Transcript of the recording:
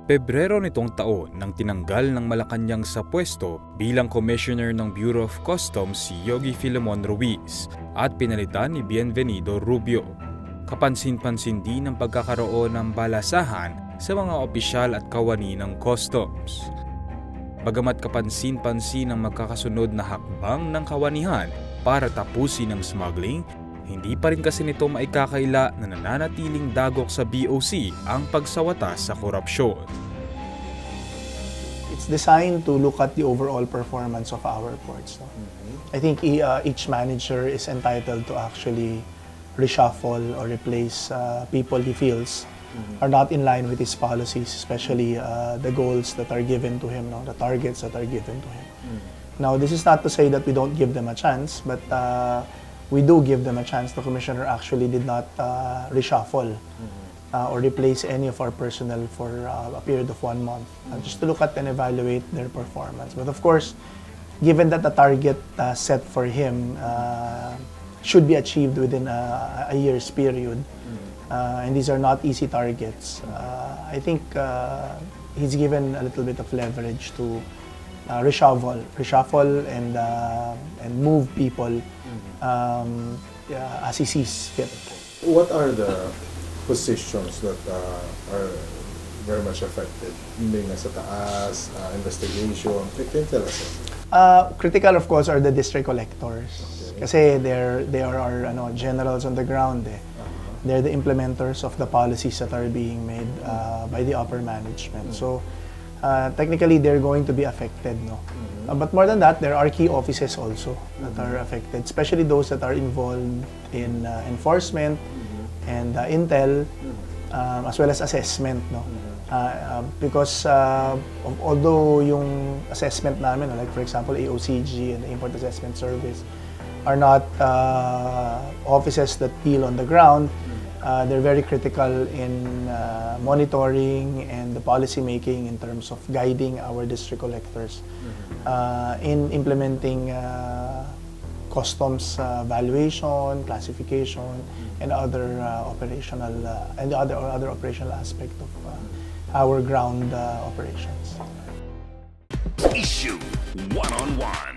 Pebrero nitong taon nang tinanggal ng Malacanang sa pwesto bilang Commissioner ng Bureau of Customs si Yogi Filemon Ruiz at pinalitan ni Bienvenido Rubio. Kapansin-pansin din ang pagkakaroon ng balasahan sa mga opisyal at kawani ng customs. Bagamat kapansin-pansin ang magkakasunod na hakbang ng kawanihan para tapusin ang smuggling, hindi pa rin kasi nito maikakaila na nananatiling dagok sa BOC ang pagsawatas sa korupsyon. It's designed to look at the overall performance of our ports. No? I think each manager is entitled to actually reshuffle or replace people he feels are not in line with his policies, especially the goals that are given to him, no? The targets that are given to him. Now, this is not to say that we don't give them a chance, but we do give them a chance. The Commissioner actually did not reshuffle or replace any of our personnel for a period of 1 month, just to look at and evaluate their performance. But of course, given that the target set for him should be achieved within a year's period, and these are not easy targets, I think he's given a little bit of leverage to reshuffle and move people as he sees fit. What are the positions that are very much affected? Hindi nga sa taas, investigation, can you tell us? Critical, of course, are the district collectors. Kasi they are our generals on the ground. They're the implementers of the policies that are being made by the upper management. So technically, they're going to be affected. No? But more than that, there are key offices also that are affected, especially those that are involved in enforcement and intel, as well as assessment. No? Because although yung assessment namin, like for example, AOCG and the Import Assessment Service, are not offices that deal on the ground, they're very critical in monitoring and the policy making in terms of guiding our district collectors in implementing customs valuation, classification, and other operational and other operational aspect of our ground operations. Issue 1-on-1.